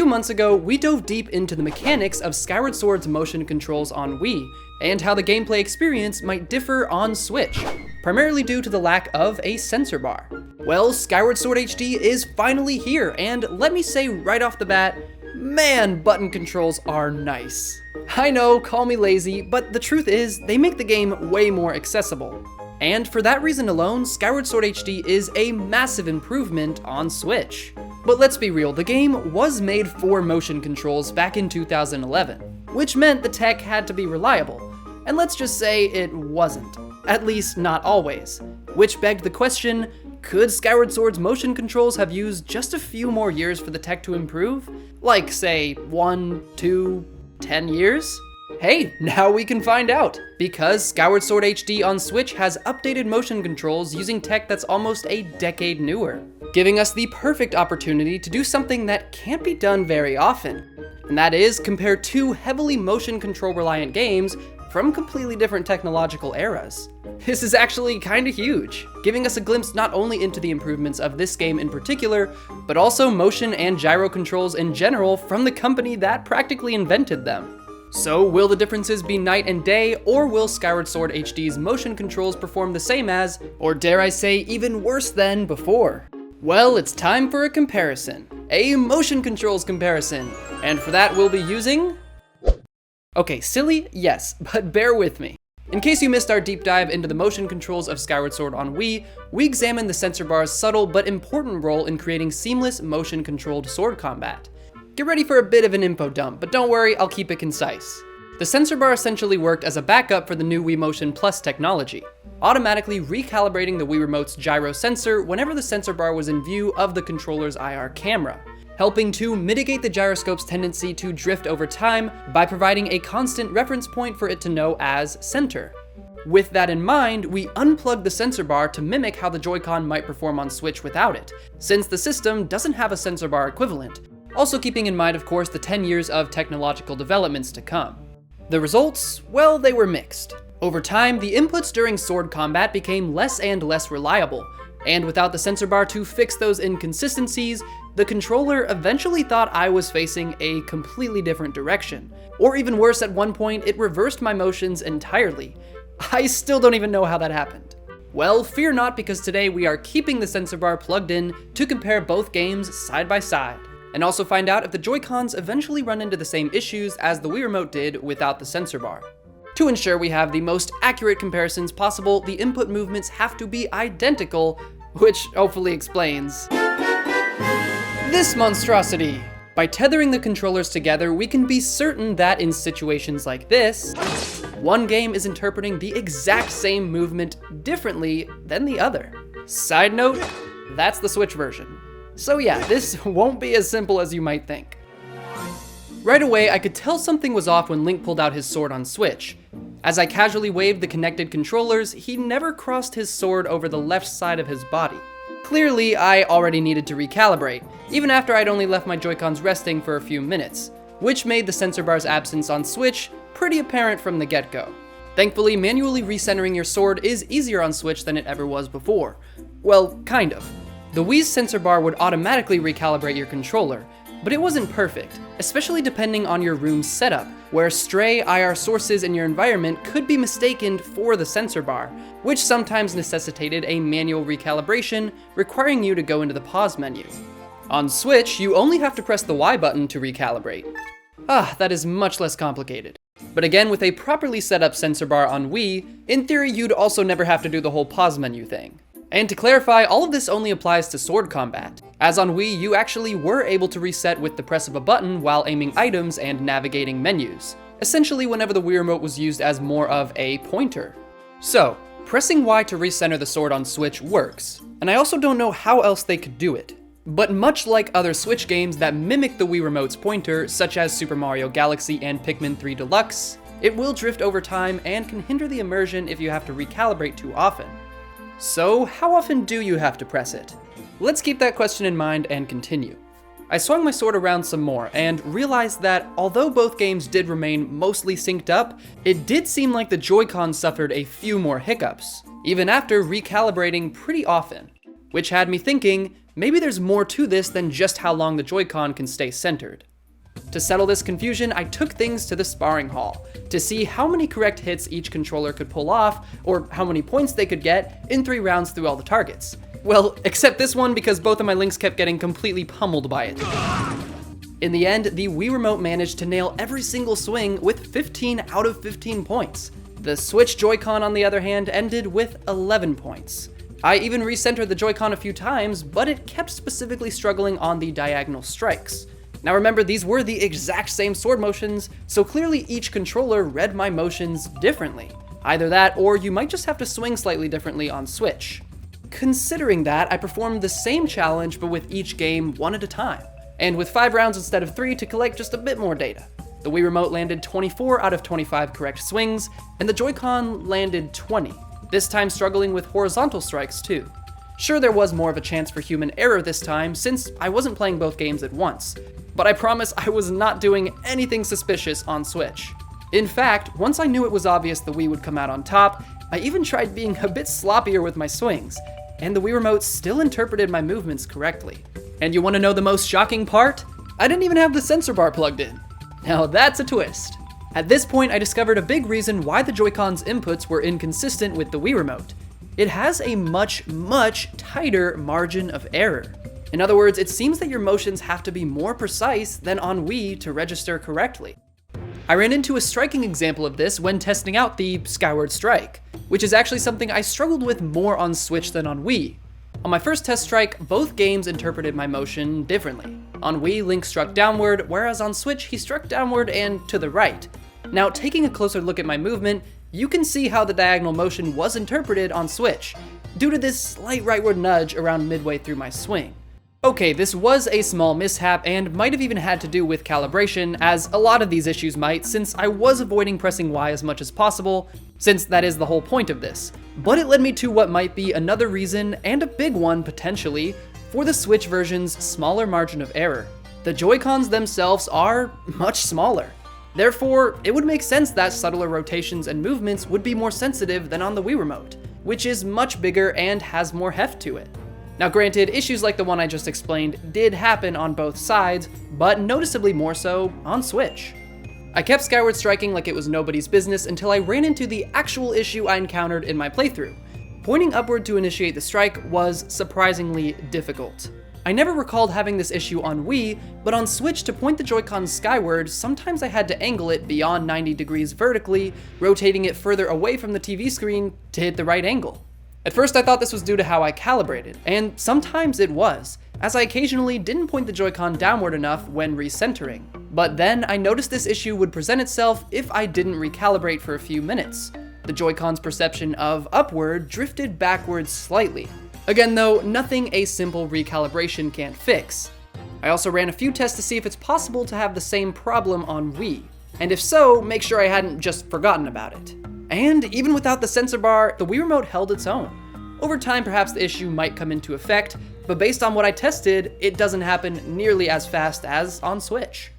few months ago, we dove deep into the mechanics of Skyward Sword's motion controls on Wii, and how the gameplay experience might differ on Switch, primarily due to the lack of a sensor bar. Well, Skyward Sword HD is finally here, and let me say right off the bat, man, button controls are nice. I know, call me lazy, but the truth is, they make the game way more accessible. And for that reason alone, Skyward Sword HD is a massive improvement on Switch. But let's be real, the game was made for motion controls back in 2011, which meant the tech had to be reliable. And let's just say it wasn't. At least not always. Which begged the question, could Skyward Sword's motion controls have used just a few more years for the tech to improve? Like, say, 1, 2, 10 years? Hey, now we can find out! Because Skyward Sword HD on Switch has updated motion controls using tech that's almost a decade newer, giving us the perfect opportunity to do something that can't be done very often. And that is compare two heavily motion control reliant games from completely different technological eras. This is actually kinda huge, giving us a glimpse not only into the improvements of this game in particular, but also motion and gyro controls in general from the company that practically invented them. So will the differences be night and day, or will Skyward Sword HD's motion controls perform the same as, or dare I say even worse than, before? Well, it's time for a comparison. A motion controls comparison. And for that we'll be using... Okay, silly? Yes, but bear with me. In case you missed our deep dive into the motion controls of Skyward Sword on Wii, we examined the sensor bar's subtle but important role in creating seamless motion-controlled sword combat. Get ready for a bit of an info dump, but don't worry, I'll keep it concise. The sensor bar essentially worked as a backup for the new Wii Motion Plus technology, automatically recalibrating the Wii Remote's gyro sensor whenever the sensor bar was in view of the controller's IR camera, helping to mitigate the gyroscope's tendency to drift over time by providing a constant reference point for it to know as center. With that in mind, we unplugged the sensor bar to mimic how the Joy-Con might perform on Switch without it, since the system doesn't have a sensor bar equivalent, also keeping in mind, of course, the 10 years of technological developments to come. The results? Well, they were mixed. Over time, the inputs during sword combat became less and less reliable, and without the sensor bar to fix those inconsistencies, the controller eventually thought I was facing a completely different direction. Or even worse, at one point, it reversed my motions entirely. I still don't even know how that happened. Well, fear not, because today we are keeping the sensor bar plugged in to compare both games side by side, and also find out if the Joy-Cons eventually run into the same issues as the Wii Remote did without the sensor bar. To ensure we have the most accurate comparisons possible, the input movements have to be identical, which hopefully explains this monstrosity. By tethering the controllers together, we can be certain that in situations like this, one game is interpreting the exact same movement differently than the other. Side note, that's the Switch version. So yeah, this won't be as simple as you might think. Right away, I could tell something was off when Link pulled out his sword on Switch. As I casually waved the connected controllers, he never crossed his sword over the left side of his body. Clearly, I already needed to recalibrate, even after I'd only left my Joy-Cons resting for a few minutes, which made the sensor bar's absence on Switch pretty apparent from the get-go. Thankfully, manually recentering your sword is easier on Switch than it ever was before. Well, kind of. The Wii's sensor bar would automatically recalibrate your controller, but it wasn't perfect, especially depending on your room's setup, where stray IR sources in your environment could be mistaken for the sensor bar, which sometimes necessitated a manual recalibration, requiring you to go into the pause menu. On Switch, you only have to press the Y button to recalibrate. That is much less complicated. But again, with a properly set up sensor bar on Wii, in theory you'd also never have to do the whole pause menu thing. And to clarify, all of this only applies to sword combat, as on Wii you actually were able to reset with the press of a button while aiming items and navigating menus, essentially whenever the Wii Remote was used as more of a pointer. So, pressing Y to recenter the sword on Switch works, and I also don't know how else they could do it. But much like other Switch games that mimic the Wii Remote's pointer, such as Super Mario Galaxy and Pikmin 3 Deluxe, it will drift over time and can hinder the immersion if you have to recalibrate too often. So, how often do you have to press it? Let's keep that question in mind and continue. I swung my sword around some more and realized that although both games did remain mostly synced up, it did seem like the Joy-Con suffered a few more hiccups, even after recalibrating pretty often, which had me thinking maybe there's more to this than just how long the Joy-Con can stay centered. To settle this confusion, I took things to the sparring hall to see how many correct hits each controller could pull off, or how many points they could get in 3 rounds through all the targets. Well, except this one because both of my links kept getting completely pummeled by it. In the end, the Wii Remote managed to nail every single swing with 15 out of 15 points. The Switch Joy-Con, on the other hand, ended with 11 points. I even recentered the Joy-Con a few times, but it kept specifically struggling on the diagonal strikes. Now remember, these were the exact same sword motions, so clearly each controller read my motions differently. Either that, or you might just have to swing slightly differently on Switch. Considering that, I performed the same challenge but with each game one at a time, and with 5 rounds instead of 3 to collect just a bit more data. The Wii Remote landed 24 out of 25 correct swings, and the Joy-Con landed 20, this time struggling with horizontal strikes too. Sure, there was more of a chance for human error this time since I wasn't playing both games at once, but I promise I was not doing anything suspicious on Switch. In fact, once I knew it was obvious the Wii would come out on top, I even tried being a bit sloppier with my swings, and the Wii Remote still interpreted my movements correctly. And you want to know the most shocking part? I didn't even have the sensor bar plugged in. Now that's a twist. At this point, I discovered a big reason why the Joy-Con's inputs were inconsistent with the Wii Remote. It has a much tighter margin of error. In other words, it seems that your motions have to be more precise than on Wii to register correctly. I ran into a striking example of this when testing out the Skyward Strike, which is actually something I struggled with more on Switch than on Wii. On my first test strike, both games interpreted my motion differently. On Wii, Link struck downward, whereas on Switch, he struck downward and to the right. Now, taking a closer look at my movement, you can see how the diagonal motion was interpreted on Switch, due to this slight rightward nudge around midway through my swing. Okay, this was a small mishap and might have even had to do with calibration, as a lot of these issues might, since I was avoiding pressing Y as much as possible, since that is the whole point of this. But it led me to what might be another reason, and a big one potentially, for the Switch version's smaller margin of error. The Joy-Cons themselves are much smaller. Therefore, it would make sense that subtler rotations and movements would be more sensitive than on the Wii Remote, which is much bigger and has more heft to it. Now granted, issues like the one I just explained did happen on both sides, but noticeably more so on Switch. I kept skyward striking like it was nobody's business until I ran into the actual issue I encountered in my playthrough. Pointing upward to initiate the strike was surprisingly difficult. I never recalled having this issue on Wii, but on Switch to point the Joy-Con skyward, sometimes I had to angle it beyond 90 degrees vertically, rotating it further away from the TV screen to hit the right angle. At first I thought this was due to how I calibrated, and sometimes it was, as I occasionally didn't point the Joy-Con downward enough when recentering. But then I noticed this issue would present itself if I didn't recalibrate for a few minutes. The Joy-Con's perception of upward drifted backwards slightly. Again though, nothing a simple recalibration can't fix. I also ran a few tests to see if it's possible to have the same problem on Wii, and if so, make sure I hadn't just forgotten about it. And even without the sensor bar, the Wii Remote held its own. Over time, perhaps the issue might come into effect, but based on what I tested, it doesn't happen nearly as fast as on Switch.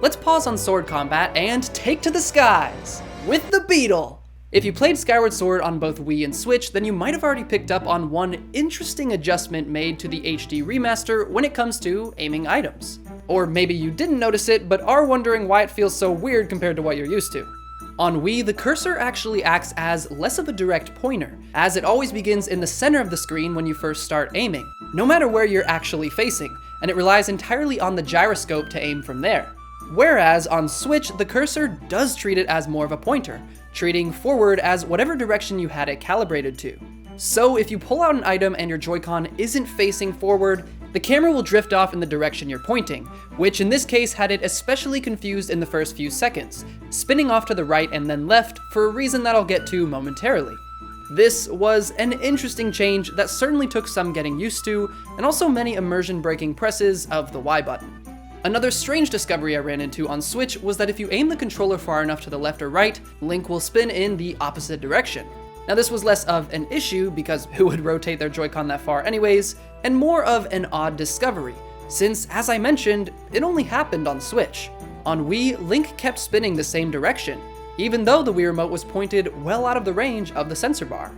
Let's pause on sword combat and take to the skies with the Beetle! If you played Skyward Sword on both Wii and Switch, then you might have already picked up on one interesting adjustment made to the HD remaster when it comes to aiming items. Or maybe you didn't notice it, but are wondering why it feels so weird compared to what you're used to. On Wii, the cursor actually acts as less of a direct pointer, as it always begins in the center of the screen when you first start aiming, no matter where you're actually facing, and it relies entirely on the gyroscope to aim from there. Whereas on Switch, the cursor does treat it as more of a pointer, treating forward as whatever direction you had it calibrated to. So if you pull out an item and your Joy-Con isn't facing forward, the camera will drift off in the direction you're pointing, which in this case had it especially confused in the first few seconds, spinning off to the right and then left for a reason that I'll get to momentarily. This was an interesting change that certainly took some getting used to, and also many immersion-breaking presses of the Y button. Another strange discovery I ran into on Switch was that if you aim the controller far enough to the left or right, Link will spin in the opposite direction. Now this was less of an issue, because who would rotate their Joy-Con that far anyways, and more of an odd discovery, since, as I mentioned, it only happened on Switch. On Wii, Link kept spinning the same direction, even though the Wii Remote was pointed well out of the range of the sensor bar.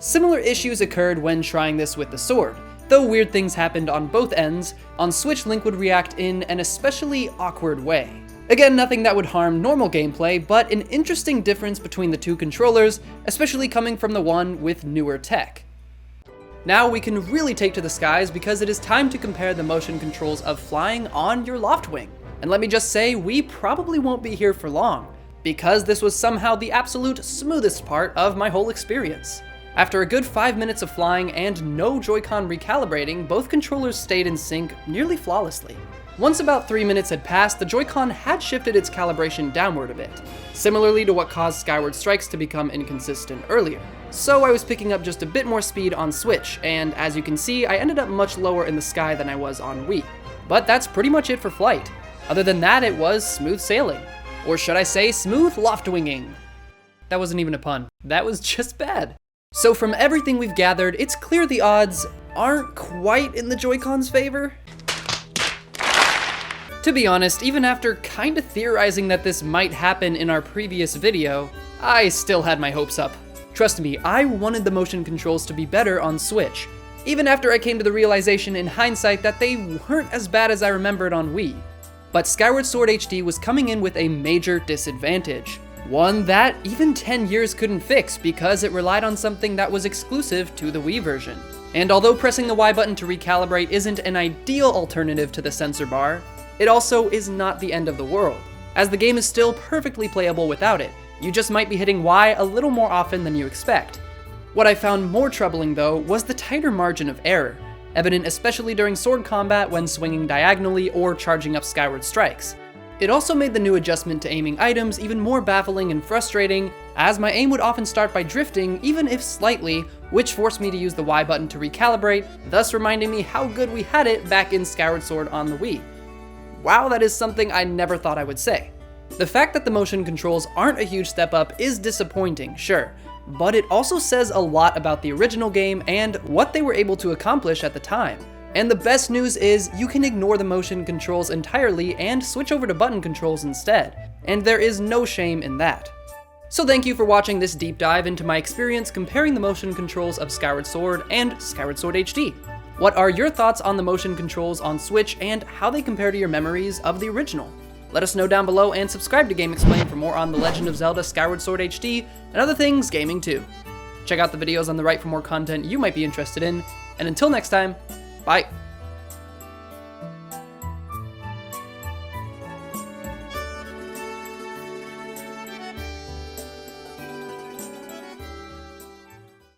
Similar issues occurred when trying this with the sword, Though weird things happened on both ends, on Switch Link would react in an especially awkward way. Again, nothing that would harm normal gameplay, but an interesting difference between the two controllers, especially coming from the one with newer tech. Now we can really take to the skies because it is time to compare the motion controls of flying on your Loftwing. And let me just say, we probably won't be here for long, because this was somehow the absolute smoothest part of my whole experience. After a good 5 minutes of flying and no Joy-Con recalibrating, both controllers stayed in sync nearly flawlessly. Once about 3 minutes had passed, the Joy-Con had shifted its calibration downward a bit, similarly to what caused Skyward Strikes to become inconsistent earlier. So I was picking up just a bit more speed on Switch, and as you can see, I ended up much lower in the sky than I was on Wii. But that's pretty much it for flight. Other than that, it was smooth sailing. Or should I say, smooth loftwinging. That wasn't even a pun. That was just bad. So from everything we've gathered, it's clear the odds aren't quite in the Joy-Con's favor. To be honest, even after kinda theorizing that this might happen in our previous video, I still had my hopes up. Trust me, I wanted the motion controls to be better on Switch, even after I came to the realization in hindsight that they weren't as bad as I remembered on Wii. But Skyward Sword HD was coming in with a major disadvantage. One that even 10 years couldn't fix because it relied on something that was exclusive to the Wii version. And although pressing the Y button to recalibrate isn't an ideal alternative to the sensor bar, it also is not the end of the world, as the game is still perfectly playable without it. You just might be hitting Y a little more often than you expect. What I found more troubling though was the tighter margin of error, evident especially during sword combat when swinging diagonally or charging up Skyward Strikes. It also made the new adjustment to aiming items even more baffling and frustrating, as my aim would often start by drifting, even if slightly, which forced me to use the Y button to recalibrate, thus reminding me how good we had it back in Skyward Sword on the Wii. Wow, that is something I never thought I would say. The fact that the motion controls aren't a huge step up is disappointing, sure, but it also says a lot about the original game and what they were able to accomplish at the time. And the best news is you can ignore the motion controls entirely and switch over to button controls instead, and there is no shame in that. So thank you for watching this deep dive into my experience comparing the motion controls of Skyward Sword and Skyward Sword HD. What are your thoughts on the motion controls on Switch and how they compare to your memories of the original? Let us know down below and subscribe to GameXplain for more on The Legend of Zelda Skyward Sword HD and other things gaming too. Check out the videos on the right for more content you might be interested in, and until next time, bye!